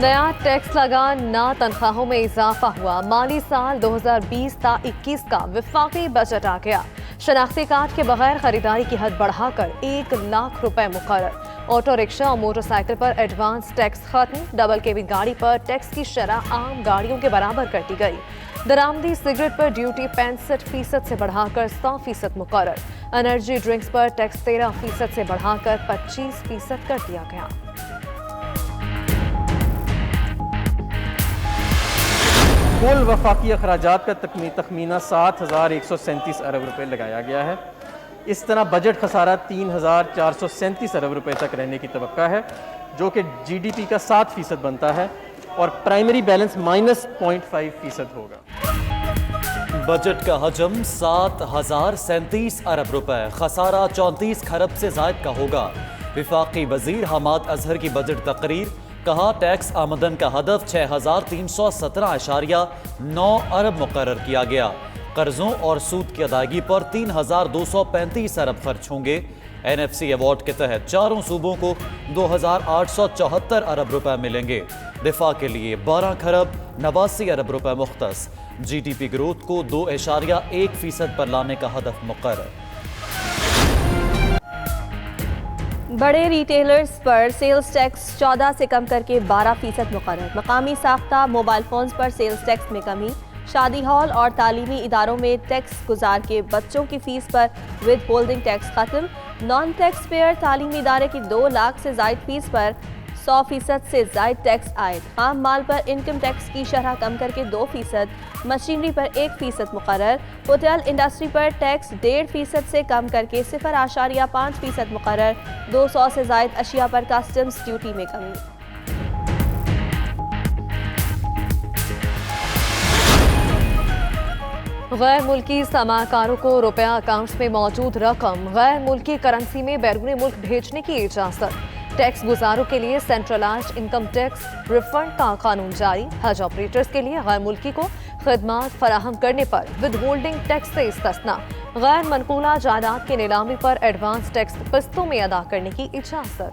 नया टैक्स लगा, ना तनख्वाहों में इजाफा हुआ। माली साल 2020 ता 21 का विफाकी बजट आ गया। शनाख्ती कार्ड के बगैर खरीदारी की हद बढ़ाकर 1 लाख रुपए मुकर्रर। ऑटो रिक्शा और मोटरसाइकिल पर एडवांस टैक्स खत्म। डबल केबी गाड़ी पर टैक्स की शरह आम गाड़ियों के बराबर कर दी गई। दरामदी सिगरेट पर ड्यूटी 65% से बढ़ाकर 100% मुकर्रर। एनर्जी ड्रिंक्स पर टैक्स 13% से बढ़ाकर 25% कर दिया गया। कुल वफाकी अखराजात का तखमीना 7,137 अरब रुपए लगाया गया है। इस तरह बजट खसारा 3,437 अरब रुपए तक रहने की तवक्का है, जो कि GDP का 7% बनता है, और प्राइमरी बैलेंस -0.5% होगा। बजट का हजम 7,037 अरब रुपए, खसारा 34 खरब से जायद का होगा। विफाकी वजीर हमाद अजहर की बजट तकरीर, कहा टैक्स आमदन का हदफ 6,317.9 अरब मुकर्रर किया गया। कर्जों और सूद की अदायगी पर 3,235 अरब खर्च होंगे। NFC अवार्ड के तहत चारों सूबों को 2,874 अरब रुपए मिलेंगे। दिफा के लिए 12 खरब 89 अरब रुपए मुख्तस। GDP ग्रोथ को 2.1% पर लाने का हदफ मुकर्रर। बड़े रिटेलर्स पर सेल्स टैक्स 14 से कम करके 12% मुकर्रर। मकामी साख्ता मोबाइल फोन्स पर सेल्स टैक्स में कमी। शादी हॉल और तालीमी इदारों में टैक्स गुजार के बच्चों की फीस पर विद होल्डिंग टैक्स खत्म। नॉन टैक्स पेयर तालीमी इदारे की 2 लाख से जायद फीस पर 100% से जायद टैक्स आयद। आम माल पर इनकम टैक्स की शरह कम करके 2%, मशीनरी पर 1% मुकर्रर। होटल इंडस्ट्री पर टैक्स 1.5% से कम करके 0.5% मुकर्रर। 200 से जायद अशिया पर कस्टम्स ड्यूटी में कमी। गैर मुल्की समाकारों को रुपया अकाउंट्स में मौजूद रकम गैर मुल्की करेंसी में बैरून मुल्क भेजने की इजाजत। टैक्स गुजारों के लिए सेंट्रलाइज्ड इनकम टैक्स रिफंड का कानून जारी। हज ऑपरेटर्स के लिए गैर मुल्की को खदमात फराहम करने पर विद होल्डिंग टैक्स से इस्तिस्ना। गैर मनकूला जायदाद की नीलामी पर एडवांस टैक्स किस्तों में अदा करने की इजाजत।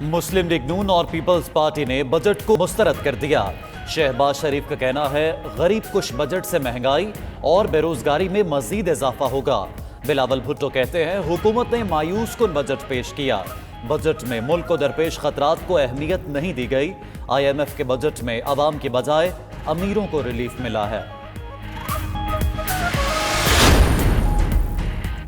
मुस्लिम लीग नून और पीपल्स पार्टी ने बजट को मुस्तरद कर दिया। शहबाज शरीफ का कहना है गरीब कुश बजट से महंगाई और बेरोजगारी में मजीद इजाफा होगा। बिलावल भुट्टो कहते हैं हुकूमत ने मायूस कुन बजट पेश किया। बजट में मुल्क को दरपेश खतरात को अहमियत नहीं दी गई। IMF के बजट में अवाम के बजाय अमीरों को रिलीफ मिला है।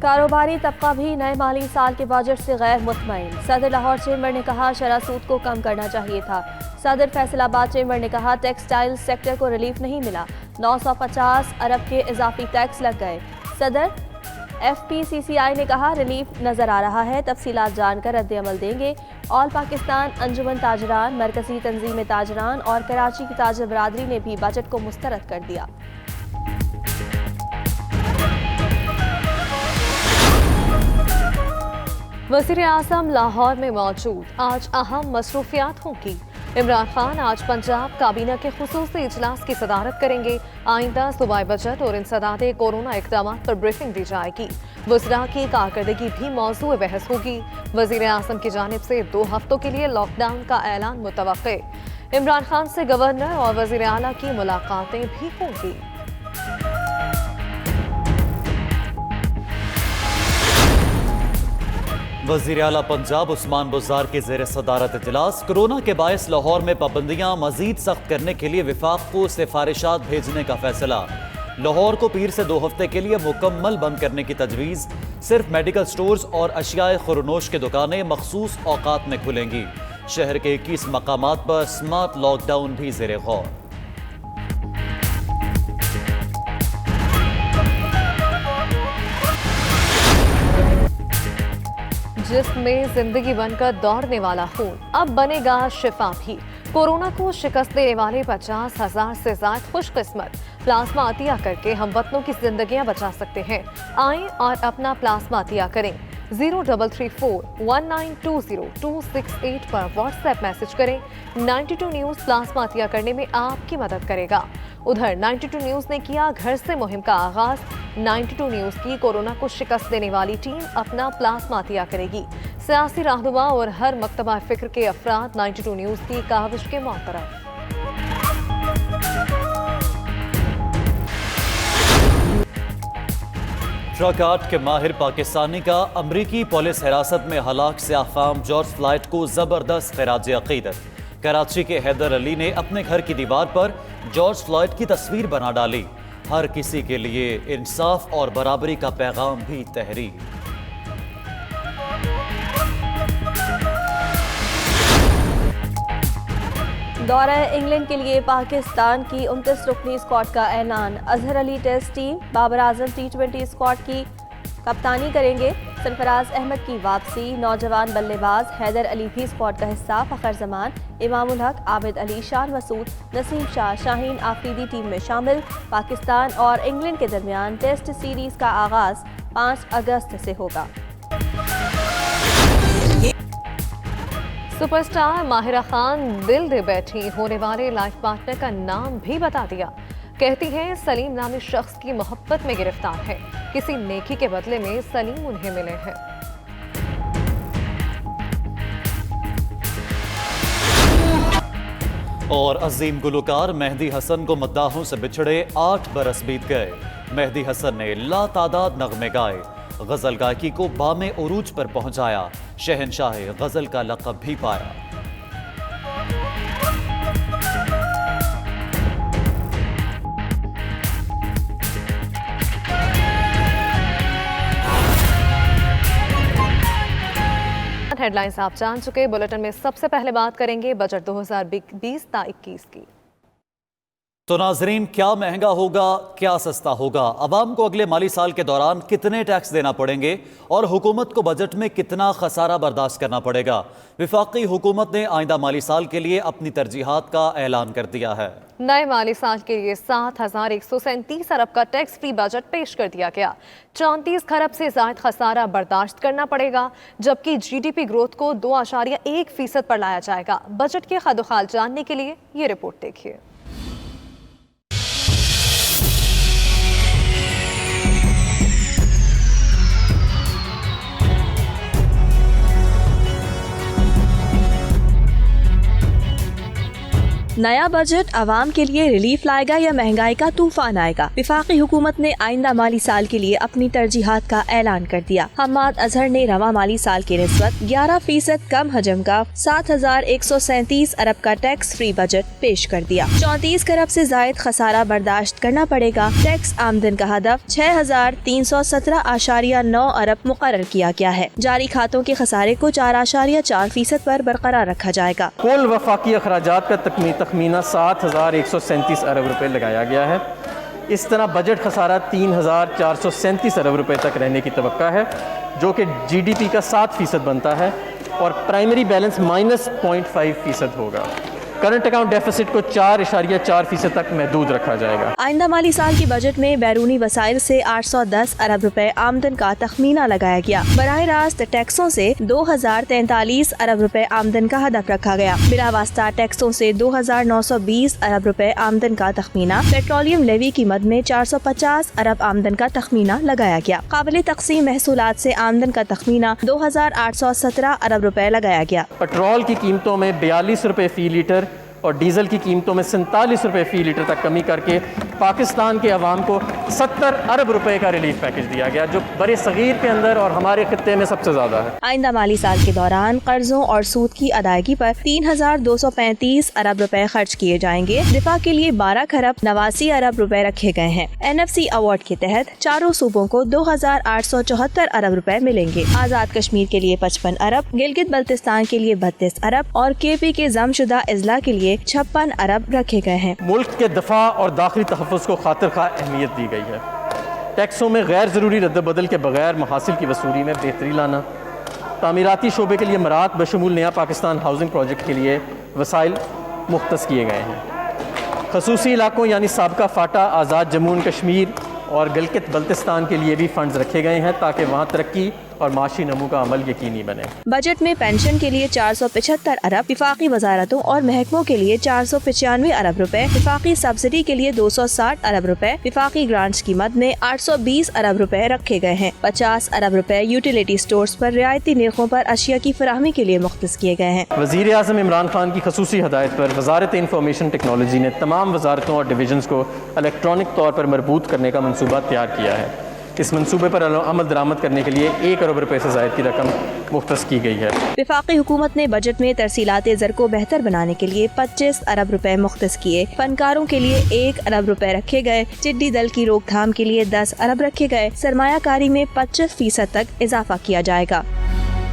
कारोबारी तबका भी नए माली साल के बजट से गैर मुतमईन। सदर लाहौर चेंबर ने कहा शरह सूद को कम करना चाहिए था। सदर फैसलाबाद चेंबर ने कहा टेक्सटाइल सेक्टर को रिलीफ नहीं मिला। 950 अरब के इजाफी टैक्स लग गए। सदर FPCCI ने कहा रिलीफ नजर आ रहा है, तफसीलात जानकर रद्द-ए-अमल देंगे। ऑल पाकिस्तान अंजुमन ताजरान, मरकजी तंजीम ताजरान और कराची की ताजर बरादरी ने भी बजट को मुस्तरद कर दिया। वज़ीर आज़म लाहौर में मौजूद, आज अहम मसरूफियात होंगी। इमरान खान आज पंजाब काबीना के खुसूसी इजलास की सदारत करेंगे। आइंदा सूबाई बजट और इंसदादे कोरोना इक़दामात पर ब्रीफिंग दी जाएगी। वज़रा की कारकर्दगी भी मौजूद बहस होगी। वज़ीर आज़म की जानिब से 2 हफ्तों के लिए लॉकडाउन का ऐलान मुतवक्के। इमरान खान से गवर्नर और वज़ीर आला की मुलाकातें भी होंगी। वज़ीर आला पंजाब उस्मान बुज़दार के ज़ेर सदारत इजलास। कोरोना के बायस लाहौर में पाबंदियां मजीद सख्त करने के लिए विफाक को सिफारिशात भेजने का फैसला। लाहौर को पीर से 2 हफ्ते के लिए मुकम्मल बंद करने की तजवीज़। सिर्फ मेडिकल स्टोर्स और अशियाए खुरनोश की दुकानें मखसूस औकात में खुलेंगी। शहर के 21 मकामात पर स्मार्ट लॉकडाउन भी ज़ेर गौर। जिस्म में जिंदगी बनकर दौड़ने वाला खून अब बनेगा शिफा भी। कोरोना को शिकस्त देने वाले 50,000 से ज्यादा खुशकिस्मत प्लाज्मा अतिया करके हम वतनों की जिंदगियां बचा सकते हैं। आएं और अपना प्लाज्मा अतिया करें। 03341920 पर व्हाट्सएप मैसेज करें। 92 न्यूज़ प्लाज्मा अतिया करने में आपकी मदद करेगा। उधर 92 न्यूज़ ने किया घर से मुहिम का आगाज। 92 न्यूज़ की कोरोना को शिकस्त देने वाली टीम अपना प्लाज्मा अतिया करेगी। सियासी रहनुमा और हर मकतबा फिक्र के अफराद 92 न्यूज़ की काविश के मोतरफ। ट्रक आर्ट के माहिर पाकिस्तानी का अमरीकी पुलिस हिरासत में हलाक सियाह-फाम जॉर्ज फ्लॉयड को जबरदस्त खिराज अकीदत। कराची के हैदर अली ने अपने घर की दीवार पर जॉर्ज फ्लॉयड की तस्वीर बना डाली। हर किसी के लिए इंसाफ और बराबरी का पैगाम भी तहरीर। दौरा इंग्लैंड के लिए पाकिस्तान की 29 रुकनी स्क्वाड का ऐलान। Azhar Ali test team, Babar Azam T20 squad की कप्तानी करेंगे। सरफराज अहमद की वापसी। नौजवान बल्लेबाज हैदर अली भी स्क्वाड का हिस्सा। फखर जमान, इमामुल हक, आबिद अली, शान मसूद, नसीम शाह, शाहीन आफरीदी टीम में शामिल। पाकिस्तान और इंग्लैंड के दरमियान टेस्ट सीरीज का आगाज 5 अगस्त से होगा। सुपरस्टार माहिरा खान दिल दे बैठी होने वाले लाइफ पार्टनर का नाम भी बता दिया। कहती हैं सलीम नामी शख्स की मोहब्बत में गिरफ्तार है। किसी नेकी के बदले में सलीम उन्हें मिले हैं। और अजीम गुलकार मेहदी हसन को मद्दाहों से बिछड़े 8 बरस बीत गए। मेहदी हसन ने लातादाद नगमे गाए, गजल गायकी को बामे उरूज पर पहुंचाया, शहनशाह गजल का लक़ब भी पाया। हेडलाइंस आप जान चुके। बुलेटिन में सबसे पहले बात करेंगे बजट 2020-21 की। तो नाजरीन, क्या महंगा होगा, क्या सस्ता होगा, अवाम को अगले माली साल के दौरान कितने टैक्स देना पड़ेंगे और हुकूमत को बजट में कितना खसारा बर्दाश्त करना पड़ेगा। विफाकी हुकूमत ने आइंदा माली साल के लिए अपनी तरजीहात का ऐलान कर दिया है। नए माली साल के लिए 7,137 अरब का टैक्स फ्री बजट पेश कर दिया गया। 34 खरब से जायद खसारा बर्दाश्त करना पड़ेगा, जबकि GDP ग्रोथ को 2.1% पर लाया जाएगा। बजट के खदोखाल जानने के लिए ये रिपोर्ट देखिए। नया बजट आवाम के लिए रिलीफ लाएगा या महंगाई का तूफान आएगा। विफाकी हुकूमत ने आइंदा माली साल के लिए अपनी तरजीहात का ऐलान कर दिया। हम्माद अजहर ने रवा माली साल की निस्बत 11% कम हजम का 7,137 अरब का टैक्स फ्री बजट पेश कर दिया। 34 खरब से जायद खसारा बर्दाश्त करना पड़ेगा। टैक्स आमदन का हदफ 6,317.9 अरब मुकर्रर किया गया है। जारी खातों के खसारे को 4.4% पर बरकरार रखा जाएगा। कुल वफाकी अखराजात का तखमीना 7,137 अरब रुपए लगाया गया है। इस तरह बजट खसारा 3,437 अरब रुपए तक रहने की तवक्का है, जो कि GDP का 7% बनता है और प्राइमरी बैलेंस -0.5% होगा। करंट अकाउंट डेफिसिट को 4.4% तक महदूद रखा जाएगा। आइंदा माली साल के बजट में बैरूनी वसाइल से 810 अरब रुपए आमदन का तखमीना लगाया गया। बराह रास्त टैक्सों से 2,043 अरब रुपए आमदन का हदफ रखा गया। बिलावास्ता टैक्सों से 2,920 अरब रुपए आमदन का तखमीना। पेट्रोलियम लेवी की मद में 450 अरब आमदन का तखमीना लगाया गया। काबिल तकसीम महसूलात से आमदन का तखमीना 2,817 अरब रुपए लगाया गया। पेट्रोल की कीमतों में 42 रुपए फी लीटर और डीजल की कीमतों में 47 रुपए फी लीटर तक कमी करके पाकिस्तान के अवाम को 70 अरब रुपए का रिलीफ पैकेज दिया गया, जो बड़े सगीर के अंदर और हमारे खित्ते में सबसे ज्यादा है। आइंदा माली साल के दौरान कर्जों और सूद की अदायगी पर 3,235 अरब रुपए खर्च किए जाएंगे। दिफा के लिए 12 खरब 89 अरब रुपए रखे गए हैं। NFC अवार्ड के तहत चारों सूबों को 2,874 अरब रुपए मिलेंगे। आजाद कश्मीर के लिए 55 अरब, गिलगित बल्तिस्तान के लिए 32 अरब और KP के जमशुदा अजला के लिए 56 अरब रखे गए हैं। मुल्क के दफा और दाखिली तहफ़्फ़ुज़ को खातिर खा अहमियत दी गई है। टैक्सों में गैर ज़रूरी रद्द-बदल के बगैर महासिल की वसूली में बेहतरी लाना, तामीराती शोबे के लिए मरात बशमूल नया पाकिस्तान हाउसिंग प्रोजेक्ट के लिए वसाइल मुख्तस किए गए हैं। खसूसी इलाकों यानी साबका फाटा, आज़ाद जम्मू एंड कश्मीर और गिलगित बल्तिस्तान के लिए भी फ़ंड्स रखे गए हैं ताकि वहाँ तरक्की और माशी नमू का अमल यकीनी बने। बजट में पेंशन के लिए 475 अरब, विफाकी वजारतों और महकमों के लिए 495 अरब रुपए, विफाकी सब्सिडी के लिए 260 अरब रुपए, विफाकी ग्रांट्स की मद में 820 अरब रुपए रखे गए हैं। 50 अरब रुपए यूटिलिटी स्टोर्स पर रियायती निर्खों पर अशिया की फराहमी के लिए मुख्तस किए गए हैं। वज़ीर आज़म इमरान खान की खसूसी हदायत पर वज़ारत इंफॉर्मेशन टेक्नोलॉजी ने तमाम वजारतों और डिवीजन्स को इलेक्ट्रॉनिक तौर पर मरबूत करने का मनसूबा तैयार किया है। इस मनसूबे पर अमल दरामद करने के लिए 1 अरब रुपए से ज़ायद की रकम मुख्तस की गई है। विफाकी हुकूमत ने बजट में तरसीलात ज़र को बेहतर बनाने के लिए 25 अरब रुपए मुख्तस किए। फनकारों के लिए 1 अरब रुपए रखे गए। टिड्डी दल की रोकथाम के लिए 10 अरब रखे गए। सरमायाकारी में 25% तक इजाफा किया जाएगा।